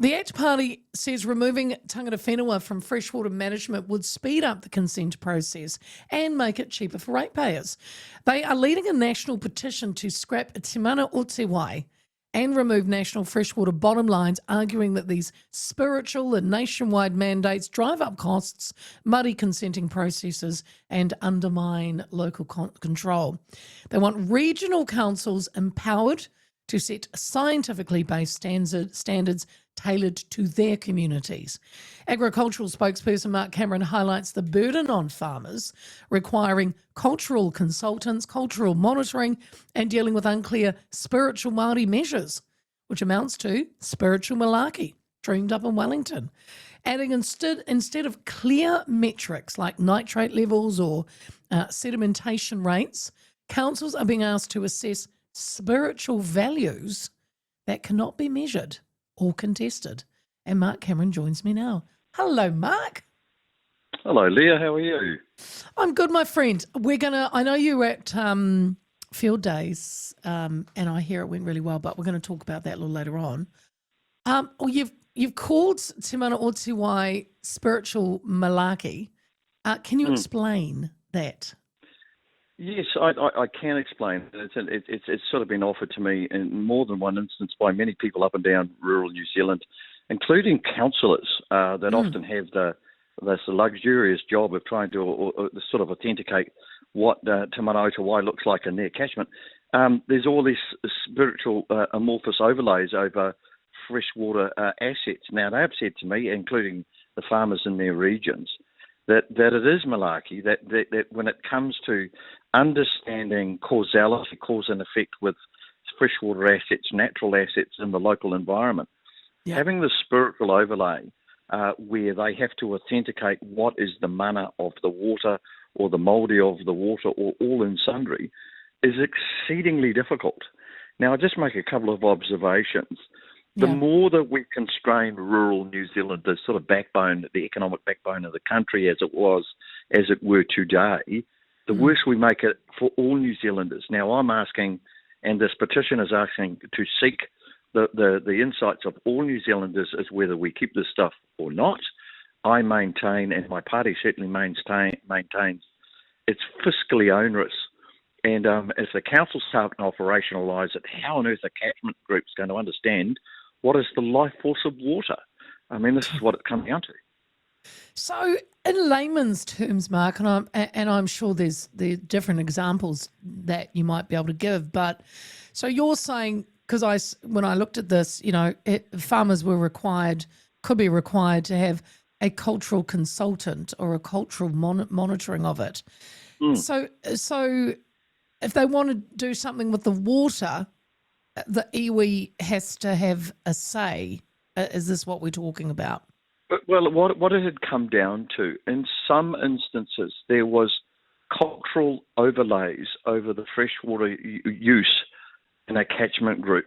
The ACT Party says removing tangata whenua from freshwater management would speed up the consent process and make it cheaper for ratepayers. They are leading a national petition to scrap Te Mana o Te Wai and remove national freshwater bottom lines, arguing that these spiritual and nationwide mandates drive up costs, muddy consenting processes and undermine local control. They want regional councils empowered to set scientifically based standards tailored to their communities. Agricultural spokesperson Mark Cameron highlights the burden on farmers, requiring cultural consultants, cultural monitoring, and dealing with unclear spiritual Māori measures, which amounts to spiritual malarkey, dreamed up in Wellington. Adding instead of clear metrics like nitrate levels or sedimentation rates, councils are being asked to assess spiritual values that cannot be measured or contested. And Mark Cameron joins me now. Hello, Mark. Hello, Leah. How are you? I'm good, my friend. I know you were at Field Days, and I hear it went really well, but we're going to talk about that a little later on. You've called Te Mana o Te Wai spiritual malarkey. Can you explain that? Yes, I can explain. It's sort of been offered to me in more than one instance by many people up and down rural New Zealand, including councillors that often have this luxurious job of trying to sort of authenticate what Te Mana o Te Wai looks like in their catchment. There's all these spiritual amorphous overlays over freshwater assets. Now, they have said to me, including the farmers in their regions, that it is malarkey, that when it comes to understanding causality, cause and effect with freshwater assets, natural assets in the local environment, having the spiritual overlay where they have to authenticate what is the mana of the water or the mauri of the water or all in sundry is exceedingly difficult. Now, I'll just make a couple of observations. The more that we constrain rural New Zealand, the sort of backbone, the economic backbone of the country as it were today, the worse we make it for all New Zealanders. Now, I'm asking, and this petition is asking to seek the insights of all New Zealanders as whether we keep this stuff or not. I maintain, and my party certainly maintains, it's fiscally onerous. And if the council start to operationalise it, how on earth are catchment groups going to understand what is the life force of water? I mean, this is what it comes down to. So, in layman's terms, Mark, and I'm sure there's different examples that you might be able to give, but so you're saying, because when I looked at this, farmers could be required to have a cultural consultant or a cultural monitoring of it. So if they want to do something with the water, the iwi has to have a say. Is this what we're talking about? Well, what it had come down to, in some instances, there was cultural overlays over the freshwater use in a catchment group.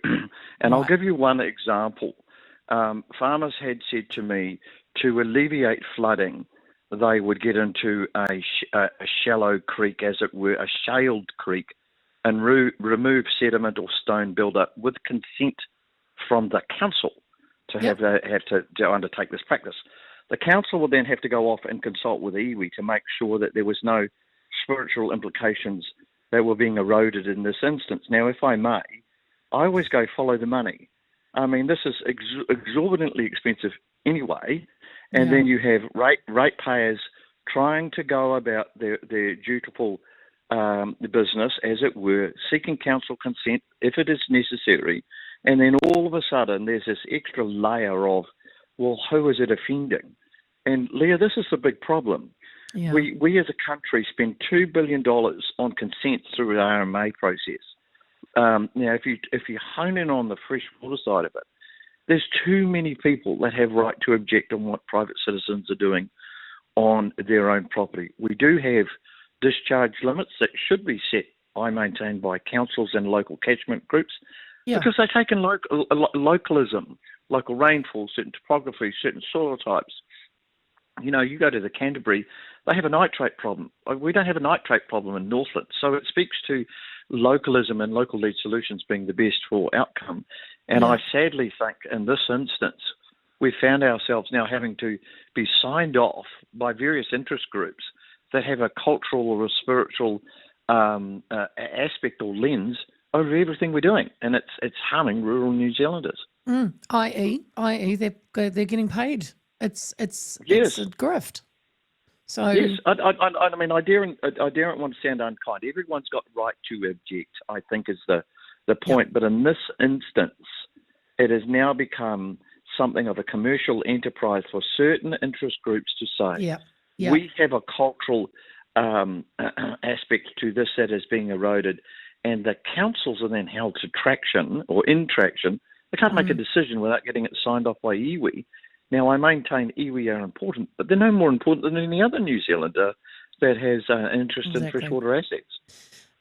And I'll give you one example. Farmers had said to me, to alleviate flooding, they would get into a shallow creek, as it were, a shaled creek, and remove sediment or stone buildup with consent from the council to have to undertake this practice. The council would then have to go off and consult with iwi to make sure that there was no spiritual implications that were being eroded in this instance. Now, if I may, I always go follow the money. I mean, this is exorbitantly expensive anyway, and then you have ratepayers trying to go about their dutiful business, as it were, seeking council consent if it is necessary, and then all of a sudden there's this extra layer of, well, who is it offending? And Leah, this is the big problem. Yeah. We as a country spend $2 billion on consent through the RMA process. Now, if you hone in on the freshwater side of it, there's too many people that have right to object on what private citizens are doing on their own property. We do have discharge limits that should be set, I maintain, by councils and local catchment groups, because they take in localism, local rainfall, certain topography, certain soil types. You go to the Canterbury, they have a nitrate problem. We don't have a nitrate problem in Northland. So it speaks to localism and local-led solutions being the best for outcome. And I sadly think in this instance, we found ourselves now having to be signed off by various interest groups that have a cultural or a spiritual aspect or lens over everything we're doing, and it's harming rural New Zealanders. I.e., they're getting paid. It's Yes. a grift. So yes, I mean, I daren't want to sound unkind. Everyone's got right to object, I think, is the point. Yep. But in this instance, it has now become something of a commercial enterprise for certain interest groups to say, we have a cultural aspect to this that is being eroded, and the councils are then held to traction or in traction. They can't make a decision without getting it signed off by iwi. Now, I maintain iwi are important, but they're no more important than any other New Zealander that has an interest in freshwater assets.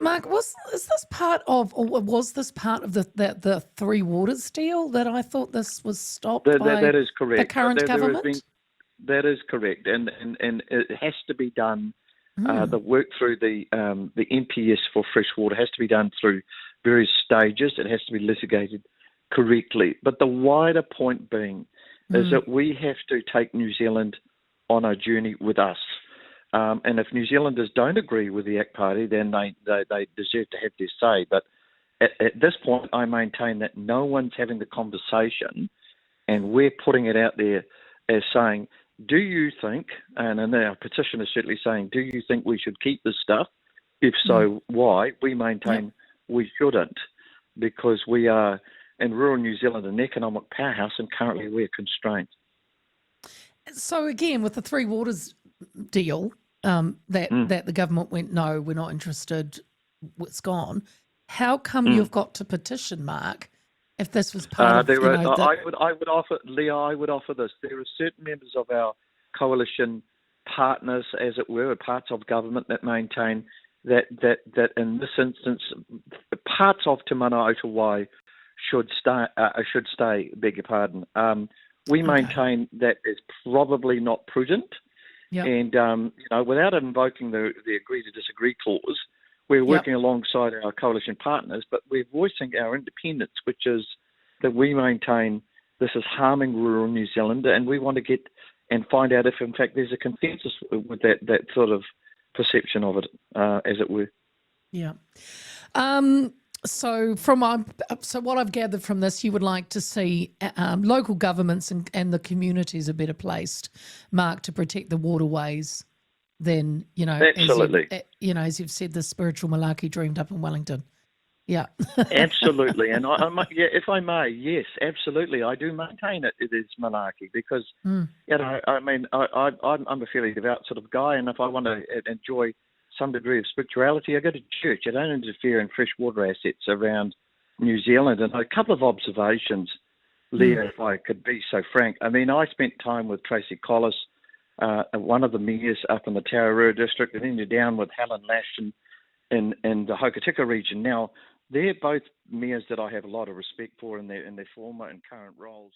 Mark, was this part of the Three Waters deal that I thought this was stopped by that is correct. The current government? That is correct, and it has to be done. The work through the NPS for freshwater has to be done through various stages. It has to be litigated correctly. But the wider point being is that we have to take New Zealand on a journey with us. And if New Zealanders don't agree with the ACT Party, then they deserve to have their say. But at this point, I maintain that no one's having the conversation, and we're putting it out there as saying, do you think, and our petition is certainly saying, do you think we should keep this stuff? If so, why? We maintain we shouldn't, because we are, in rural New Zealand, an economic powerhouse, and currently we're constrained. So again, with the Three Waters deal, that the government went, no, we're not interested, it's gone. How come you've got to petition, Mark, if this was part of, I would offer, Leah, I would offer this. There are certain members of our coalition partners, as it were, parts of government that maintain that in this instance, parts of Te Mana o Te Wai should stay, beg your pardon. We maintain that it's probably not prudent. Yep. And, without invoking the agree to disagree clause, we're working alongside our coalition partners, but we're voicing our independence, which is that we maintain this is harming rural New Zealand, and we want to get and find out if, in fact, there's a consensus with that sort of perception of it, as it were. Yeah. So what I've gathered from this, you would like to see local governments and the communities are better placed, Mark, to protect the waterways than, absolutely. As you've said, the spiritual malarkey dreamed up in Wellington. Yeah. Absolutely. And if I may, yes, absolutely. I do maintain it is malarkey because, I'm a fairly devout sort of guy, and if I want to enjoy some degree of spirituality, I go to church. I don't interfere in freshwater assets around New Zealand. And a couple of observations, Leah, if I could be so frank. I mean, I spent time with Tracy Collis, one of the mayors up in the Tararua district, and then you're down with Helen Lash in the Hokitika region. Now, they're both mayors that I have a lot of respect for in their former and current roles.